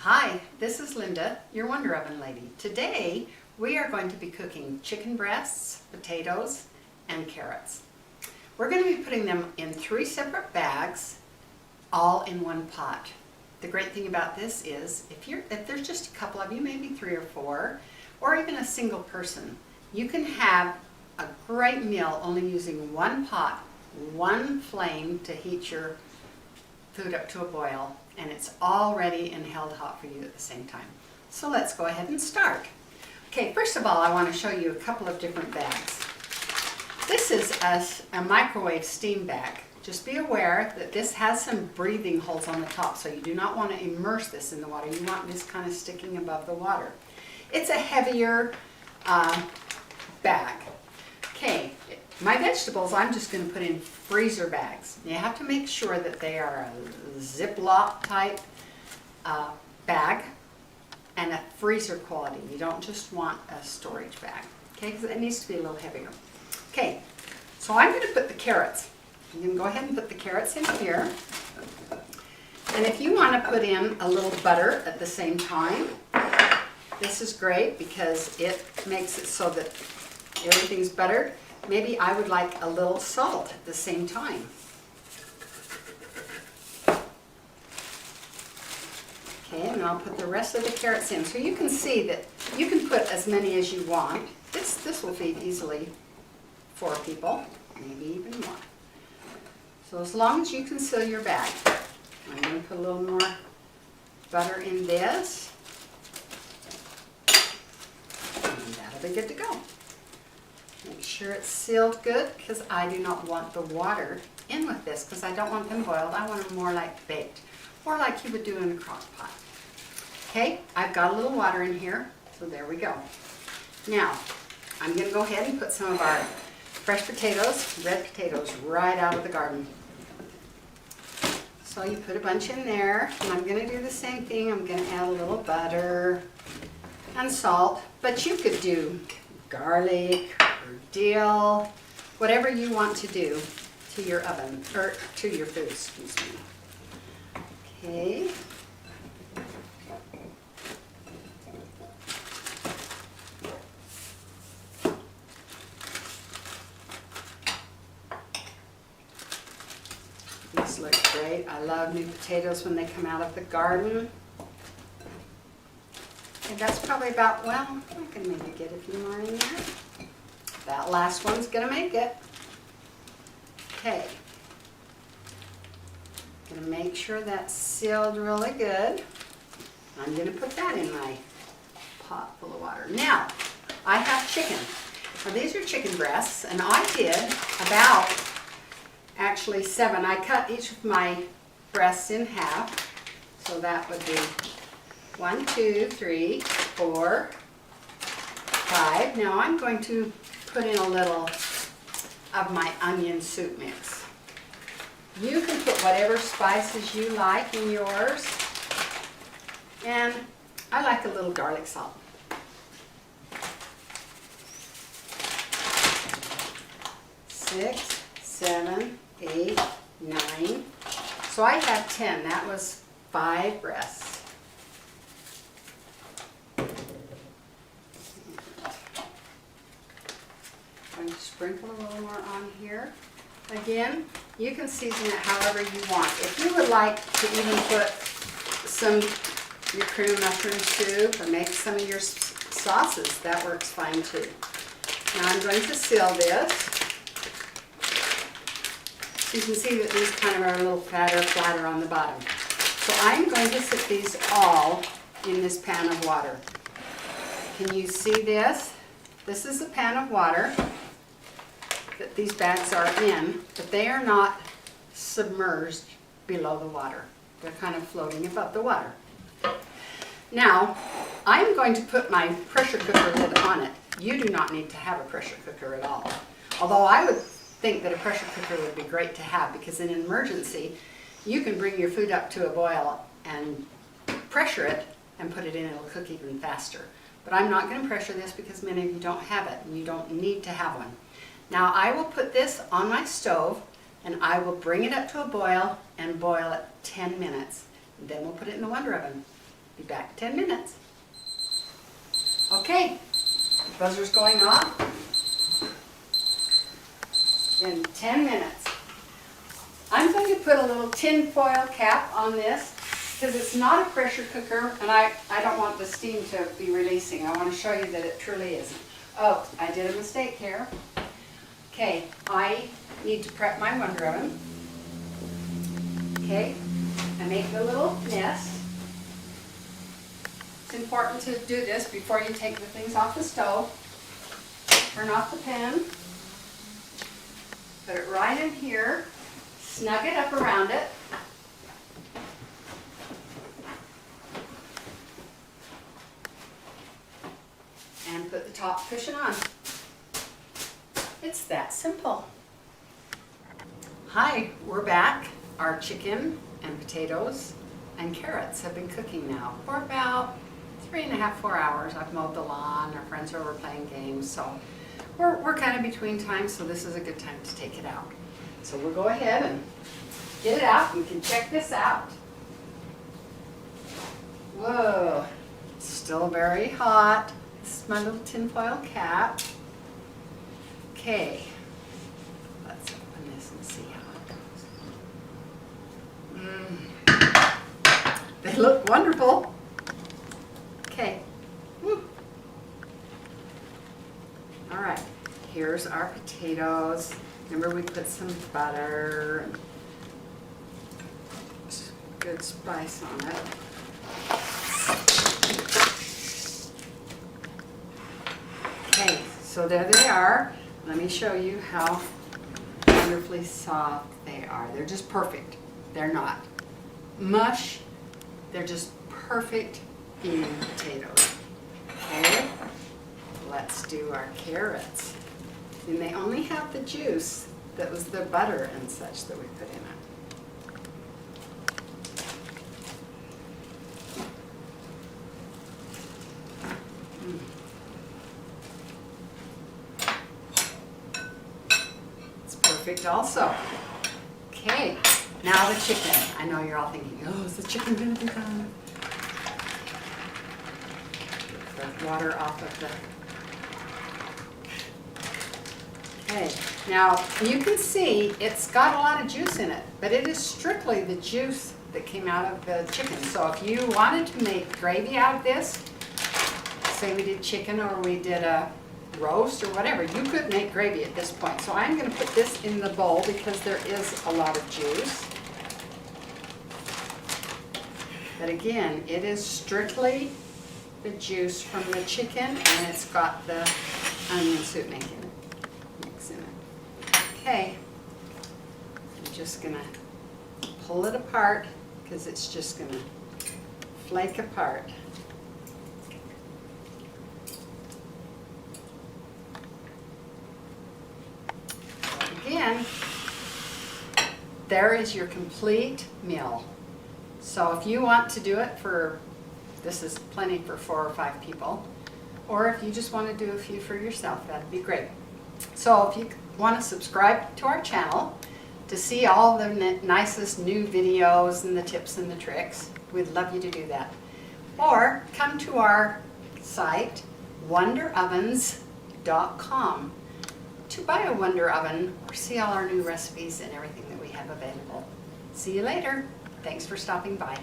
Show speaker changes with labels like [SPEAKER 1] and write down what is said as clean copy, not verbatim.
[SPEAKER 1] Hi, this is Linda, your Wonder Oven lady. Today we are going to be cooking chicken breasts, potatoes, and carrots. We're going to be putting them in 3 separate bags, all in one pot. The great thing about this is if there's just a couple of you, maybe 3 or 4, or even a single person, you can have a great meal only using one pot, one flame to heat your food up to a boil, and it's all ready and held hot for you at the same time. So let's go ahead and start. Okay, first of all, I want to show you a couple of different bags. This is a microwave steam bag. Just be aware that this has some breathing holes on the top, so you do not want to immerse this in the water. You want this kind of sticking above the water. It's a heavier bag. Okay, my vegetables I'm just going to put in freezer bags. You have to make sure that they are a Ziploc type bag and a freezer quality. You don't just want a storage bag, okay, because it needs to be a little heavier. Okay, so I'm going to put the carrots. I'm going to go ahead and put the carrots in here. And if you want to put in a little butter at the same time, this is great because it makes it so that everything's buttered. Maybe I would like a little salt at the same time. Okay, and I'll put the rest of the carrots in. So you can see that you can put as many as you want. This will feed easily 4 people, maybe even more. So as long as you can seal your bag. I'm going to put a little more butter in this. And that'll be good to go. Make sure it's sealed good because I do not want the water in with this because I don't want them boiled. I want them more like baked or like you would do in a crock pot. Okay, I've got a little water in here, so there we go. Now, I'm going to go ahead and put some of our fresh potatoes, red potatoes, right out of the garden. So you put a bunch in there, and I'm going to do the same thing. I'm going to add a little butter and salt, but you could do garlic or dill, whatever you want to do to your oven, or to your food, excuse me. Okay. These look great. I love new potatoes when they come out of the garden. And that's probably about, well, I can maybe get a few more in there. That last one's going to make it. Okay. I'm going to make sure that's sealed really good. I'm going to put that in my pot full of water. Now, I have chicken. Now, these are chicken breasts, and I did about, actually 7. I cut each of my breasts in half, so that would be 1, 2, 3, 4, 5. Now I'm going to put in a little of my onion soup mix. You can put whatever spices you like in yours. And I like a little garlic salt. Six, 7, 8, 9. So I have 10. That was 5 breasts. I'm going to sprinkle a little more on here. Again, you can season it however you want. If you would like to even put some your cream of mushroom soup or make some of your sauces, that works fine too. Now I'm going to seal this. You can see that these kind of are a little flatter on the bottom. So I'm going to sit these all in this pan of water. Can you see this? This is a pan of water that these bags are in, but they are not submerged below the water. They're kind of floating above the water. Now, I'm going to put my pressure cooker lid on it. You do not need to have a pressure cooker at all. Although I would think that a pressure cooker would be great to have because in an emergency, you can bring your food up to a boil and pressure it and put it in. It'll cook even faster. But I'm not going to pressure this because many of you don't have it and you don't need to have one. Now I will put this on my stove and I will bring it up to a boil and boil it 10 minutes. Then we'll put it in the Wonder Oven. Be back in 10 minutes. Okay, the buzzer's going off. In 10 minutes. I'm going to put a little tin foil cap on this because it's not a pressure cooker and I don't want the steam to be releasing. I want to show you that it truly isn't. Oh, I did a mistake here. Okay, I need to prep my Wonder Oven. Okay, I make the little nest. It's important to do this before you take the things off the stove. Turn off the pan. Put it right in here. Snug it up around it. And put the top cushion on. It's that simple. Hi, we're back. Our chicken and potatoes and carrots have been cooking now for about 3.5, 4 hours. I've mowed the lawn, our friends are over playing games, so we're kind of between times, so this is a good time to take it out. So we'll go ahead and get it out. You can check this out. Whoa, it's still very hot. This is my little tinfoil cap. Okay, let's open this and see how it goes. They look wonderful. Okay. Woo. All right, here's our potatoes. Remember we put some butter and some good spice on it. Okay, so there they are. Let me show you how wonderfully soft they are. They're just perfect. They're not mush. They're just perfect eating potatoes. Okay, let's do our carrots. And they only have the juice that was the butter and such that we put in it. It's perfect also. Okay, now the chicken. I know you're all thinking, oh, is the chicken going to be done? Get the water off of the... Okay, now you can see it's got a lot of juice in it, but it is strictly the juice that came out of the chicken. So if you wanted to make gravy out of this, say we did chicken or we did a roast or whatever, you could make gravy at this point. So I'm going to put this in the bowl because there is a lot of juice. But again, it is strictly the juice from the chicken and it's got the onion soup making it. Okay, I'm just going to pull it apart because it's just going to flake apart. So again, there is your complete meal. So if you want to do it for, this is plenty for 4 or 5 people, or if you just want to do a few for yourself, that'd be great. So if you want to subscribe to our channel to see all the nicest new videos and the tips and the tricks, we'd love you to do that. Or come to our site, wonderovens.com, to buy a Wonder Oven or see all our new recipes and everything that we have available. See you later. Thanks for stopping by.